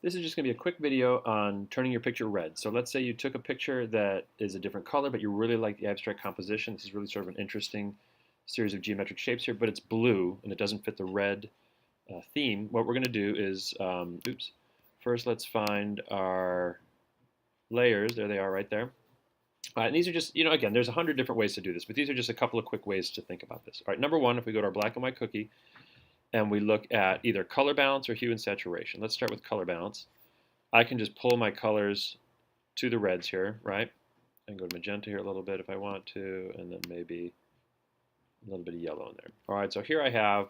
This is just going to be a quick video on turning your picture red. So let's say you took a picture that is a different color, but you really like the abstract composition. This is really sort of an interesting series of geometric shapes here, but it's blue and it doesn't fit the red theme. What we're going to do is, first let's find our layers. There they are right there. And these are just, again, there's 100 different ways to do this, but these are just a couple of quick ways to think about this. All right, number one, if we go to our black and white cookie, and we look at either color balance or hue and saturation. Let's start with color balance. I can just pull my colors to the reds here, right? I can go to magenta here a little bit if I want to, and then maybe a little bit of yellow in there. All right, so here I have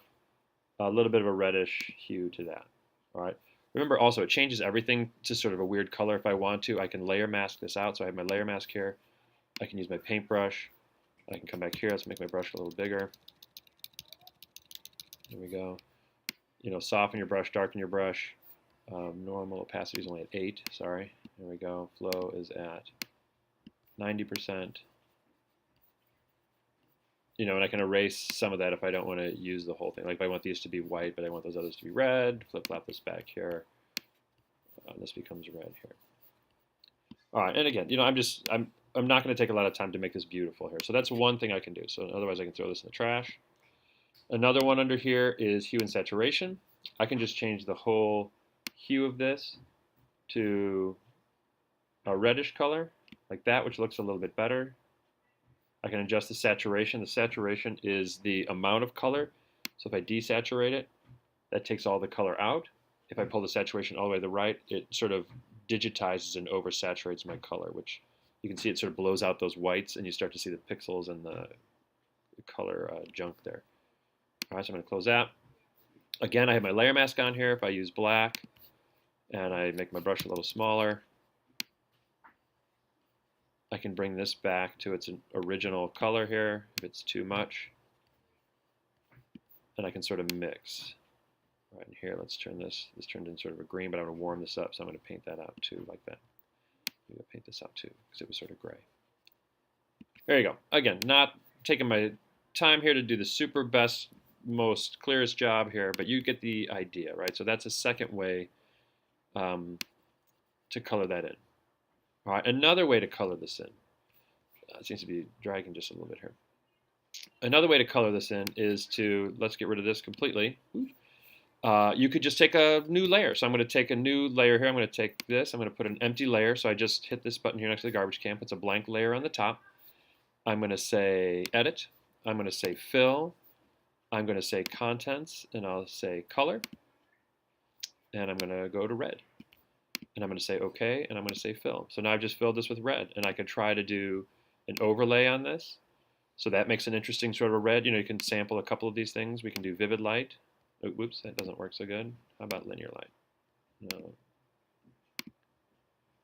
a little bit of a reddish hue to that. All right. Remember also, it changes everything to sort of a weird color if I want to. I can layer mask this out, so I have my layer mask here. I can use my paintbrush. I can come back here. Let's make my brush a little bigger. There we go. Soften your brush, darken your brush. Normal opacity is only at 8. Sorry. There we go. Flow is at 90%. And I can erase some of that if I don't want to use the whole thing. Like if I want these to be white, but I want those others to be red. Flip-flop this back here. This becomes red here. All right. And again, I'm not going to take a lot of time to make this beautiful here. So that's one thing I can do. So otherwise, I can throw this in the trash. Another one under here is hue and saturation. I can just change the whole hue of this to a reddish color, like that, which looks a little bit better. I can adjust the saturation. The saturation is the amount of color. So if I desaturate it, that takes all the color out. If I pull the saturation all the way to the right, it sort of digitizes and oversaturates my color, which you can see it sort of blows out those whites, and you start to see the pixels and the color junk there. All right, so I'm going to close that. Again, I have my layer mask on here. If I use black and I make my brush a little smaller, I can bring this back to its original color here if it's too much. And I can sort of mix. All right, and here, let's turn this. This turned in sort of a green, but I want to warm this up, so I'm going to paint that out too, like that. I'm going to paint this out too, because it was sort of gray. There you go. Again, not taking my time here to do the super best, most clearest job here, but you get the idea, right? So that's a second way to color that in. All right, another way to color this in, it seems to be dragging just a little bit here. Another way to color this in is to, let's get rid of this completely. You could just take a new layer. So I'm going to take a new layer here. I'm going to take this. I'm going to put an empty layer. So I just hit this button here next to the garbage can. Puts a blank layer on the top. I'm going to say Edit. I'm going to say Fill. I'm going to say Contents, and I'll say Color. And I'm going to go to red. And I'm going to say OK, and I'm going to say Fill. So now I've just filled this with red. And I could try to do an overlay on this. So that makes an interesting sort of a red. You can sample a couple of these things. We can do Vivid Light. Oh, whoops, that doesn't work so good. How about Linear Light? No.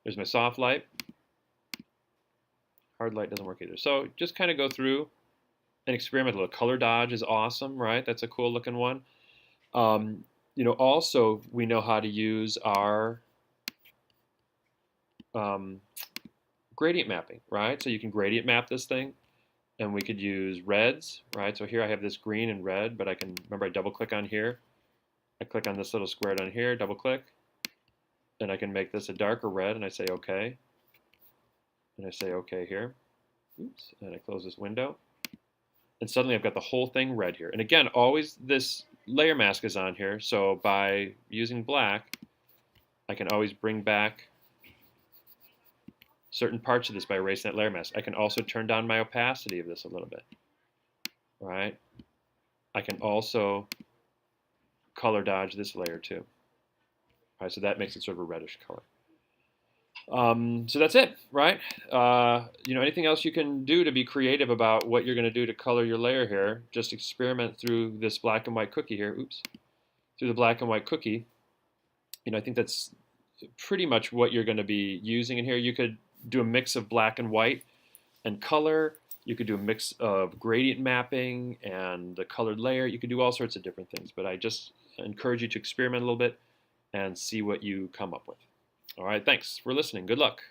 There's my Soft Light. Hard Light doesn't work either. So just kind of go through and experiment a little. Color Dodge is awesome, right? That's a cool looking one. Also we know how to use our gradient mapping, right? So you can gradient map this thing, and we could use reds, right? So here I have this green and red, but I can, remember I double click on here. I click on this little square down here, double click, and I can make this a darker red, and I say OK. And I say OK here. Oops, and I close this window. And suddenly I've got the whole thing red here. And again, always this layer mask is on here, so by using black, I can always bring back certain parts of this by erasing that layer mask. I can also turn down my opacity of this a little bit, right? I can also color dodge this layer too. All right, so that makes it sort of a reddish color. So that's it, right? Anything else you can do to be creative about what you're going to do to color your layer here, just experiment through this black and white cookie here. Oops. Through the black and white cookie. I think that's pretty much what you're going to be using in here. You could do a mix of black and white and color. You could do a mix of gradient mapping and the colored layer. You could do all sorts of different things, but I just encourage you to experiment a little bit and see what you come up with. All right, thanks for listening. Good luck.